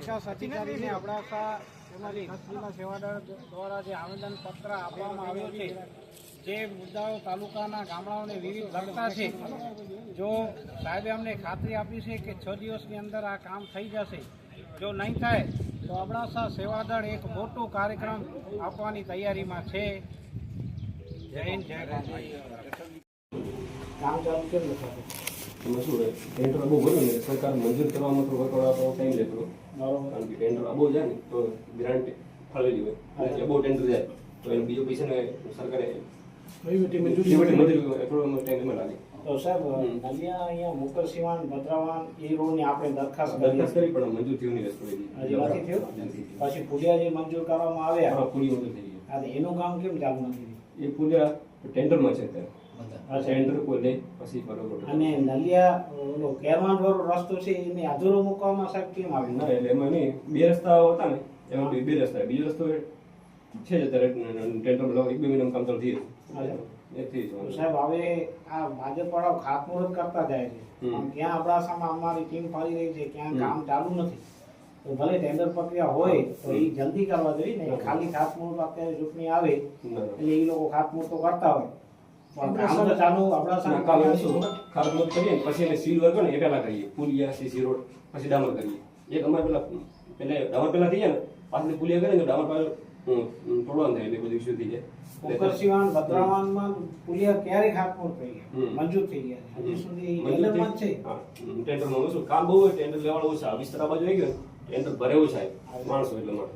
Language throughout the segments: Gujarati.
વિકાસ અધિકારીને અબડાસા તેમજ કચ્છ જિલ્લા સેવાદળ દ્વારા જે આવેદનપત્ર આપવામાં આવ્યો છે, જે મુદ્દાઓ તાલુકાના ગામડાઓને વિવિધ લગતા છે, જો સાહેબે અમને ખાતરી આપી છે કે 6 દિવસની અંદર આ કામ થઈ જશે, જો નહીં થાય તો અબડાસા સેવાદળ એક મોટો કાર્યક્રમ આપવાની તૈયારીમાં છે. જય હિન્દ, જય કામ ચાલુ કેમ નથી? એમાં શું રહે, ટેન્ડર બહુ ભર્યું ને સરકાર મંજૂર કરવામાં થોડો ટાઈમ લેતો, કારણ કે ટેન્ડર બહુ જાય ને તો ગ્રાન્ટ ફાળવેલી હોય, બહુ ટેન્ડર જાય તો એને બીજો પૈસા ને સરકારે મંજૂરી થોડો ટાઈમ લાગે. તો સાહેબ, અહીંયા મુકર સીવાન ભદ્રાવાન એ રોડની આપણે દરખાસ્ત કરી પણ મંજૂર થયું નહીં, નથી થયું. પછી પુલિયા જે મંજૂર કરવામાં આવ્યા, પૂરી મંજૂર થઈ ગઈ. હા, એનું કામ કેમ ચાલુ નથી? એ પુલિયા ટેન્ડરમાં છે અત્યારે, ટેન્ડર કોઈ લે પછી બરોબર. અને નલિયા કેરવાન વાળો રસ્તો છે એને અધૂરો મૂકવામાં સાહેબ કેમ આવ્યું? ના, એટલે એમાં નહીં, 2 રસ્તાઓ હતા ને, એમાં 2 રસ્તા, બીજો રસ્તો છે જ અત્યારે ટેન્ડર 1-2 મહિનામાં કામ ચાલુ થઈ ગયું. સાહેબ, હવે આ ભાજપ વાળા ખાતમુહૂર્ત કરતા જાય છે, પણ ક્યાં અબડાસામાં અમારી ટીમ ફરી રહી છે, ક્યાં કામ ચાલુ નથી. તો ભલે ટેન્ડર પ્રક્રિયા હોય તો એ જલ્દી કરવા જોઈએ ને, ખાલી ખાતમુહૂર્ત અત્યારે ચૂંટણી આવે એટલે એ લોકો ખાતમુહૂર્ત તો કરતા હોય, પણ કામ તો ચાલુ અબડાસામાં ખાતમુહૂર્ત કરીએ પછી એને સીલ વર્ક ને એ પહેલા કરીએ, પુલિયા સીસી રોડ પછી ડામર કરીએ. એક અમારે પેલા ડામર પહેલા થઈ જાય ને, પાછળ પુલિયા કરીએ તો ડામર પાછળ તોડવાનું થાય એટલે બધું ઇસ્યુ થઈ જાય. મુકર સીવાન ભદ્રાવાનમાં પુલિયા ક્યારે ખાતમુહૂર્ત થઈ ગયા, મંજૂર થઈ ગયા, હજી સુધી ટેન્ડરમાં જ છે. ટેન્ડરમાં શું કામ બહુ હોય, ટેન્ડર લેવાનું ઓછા, વિસ્તાર બાજુ આવી ગયો ટેન્ડર ભરે ઓછા માણસો એટલે માટે.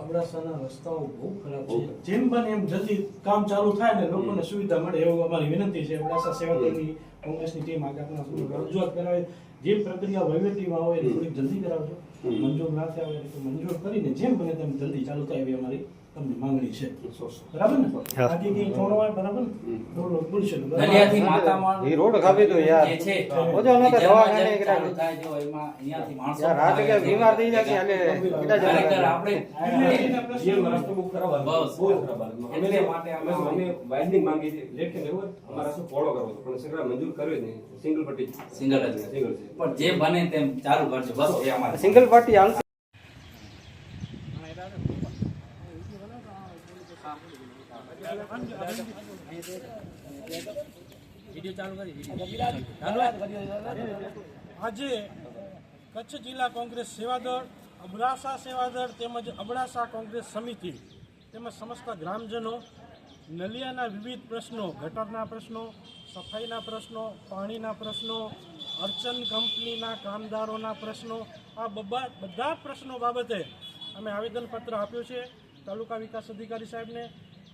અબડાસાના રસ્તાઓ બહુ ખરાબ છે, જેમ બને એમ જલ્દી કામ ચાલુ થાય ને લોકોને સુવિધા મળે એવું અમારી વિનંતી છે. અબડાસા સેવાદળની કોંગ્રેસની ટીમ આગળ રજૂઆત કરાવે, જે પ્રક્રિયા વહીવટીમાં હોય એ થોડીક જલ્દી કરાવજો, મંજૂર ના થયા હોય તો મંજૂર કરીને જેમ બને તેમ જલ્દી ચાલુ થાય એવી અમારી તમને માંગણી છે. બરાબર ને? બાકી કઈ થોડો હોય બરાબર ને? થોડો બોલશે નલિયાથી માતામાં એ રોડ ખાવી તો યાર જે છે ઓજો ન તો દવાખાને ચાલુ થાય જો એમાં અહીંયાથી માણસો યાર રાત કે બીમાર થઈ જાય એટલે કેટલા ખરેખર જણા આપણે જે રસ્તો બહુ ખરાબ હાલત, બસ. બહુ ખરાબ હાલત. એટલે માટે અમે વાઇન્ડિંગ માંગી છે, લેટ કે લેવું અમારે રસ્તો ફોલો કરવો હતો, પણ સરકાર મંજૂર કર્યો જ નહીં, સિંગલ પટ્ટી સિંગલ જ સિંગલ છે. પણ જે બને તેમ ચાલુ કરજો, બસ એ અમારે સિંગલ પાર્ટી હાલ આજે કચ્છ જિલ્લા કોંગ્રેસ સેવાદળ, અબડાસા સેવાદળ તેમજ અબડાસા કોંગ્રેસ સમિતિ તેમજ સમસ્ત ગ્રામજનો નલિયાના વિવિધ પ્રશ્નો, ગટરના પ્રશ્નો, સફાઈના પ્રશ્નો, પાણીના પ્રશ્નો, અર્ચન કંપનીના કામદારોના પ્રશ્નો, આ બધા પ્રશ્નો બાબતે અમે આવેદનપત્ર આપ્યું છે તાલુકા વિકાસ અધિકારી સાહેબને.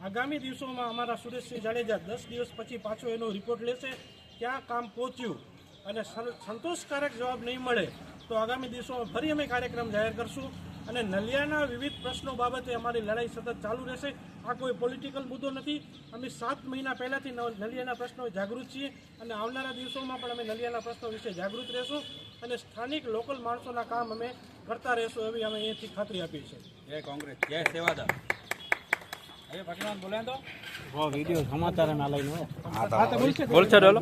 આગામી દિવસોમાં અમારા સુરેશસિંહ જાડેજા 10 દિવસ પછી પાછો એનો રિપોર્ટ લેશે, ક્યાં કામ પહોંચ્યું, અને સંતોષકારક જવાબ નહીં મળે તો આગામી દિવસોમાં ફરી અમે કાર્યક્રમ જાહેર કરશું. અને નલિયાના વિવિધ પ્રશ્નો બાબતે અમારી લડાઈ સતત ચાલુ રહેશે. આ કોઈ પોલિટિકલ મુદ્દો નથી. અમે 7 મહિના પહેલાંથી નલિયાના પ્રશ્નો જાગૃત છીએ અને આવનારા દિવસોમાં પણ અમે નલિયાના પ્રશ્નો વિશે જાગૃત રહેશું અને સ્થાનિક લોકલ માણસોના કામ અમે કરતા રહેશું એવી અમે અહીંયાથી ખાતરી આપી છે. જય કોંગ્રેસ, જય સેવાદળ. હવે ભગવાન બોલે તો વિડિયો સમાચાર ના લઈને બોલશે ડોલો.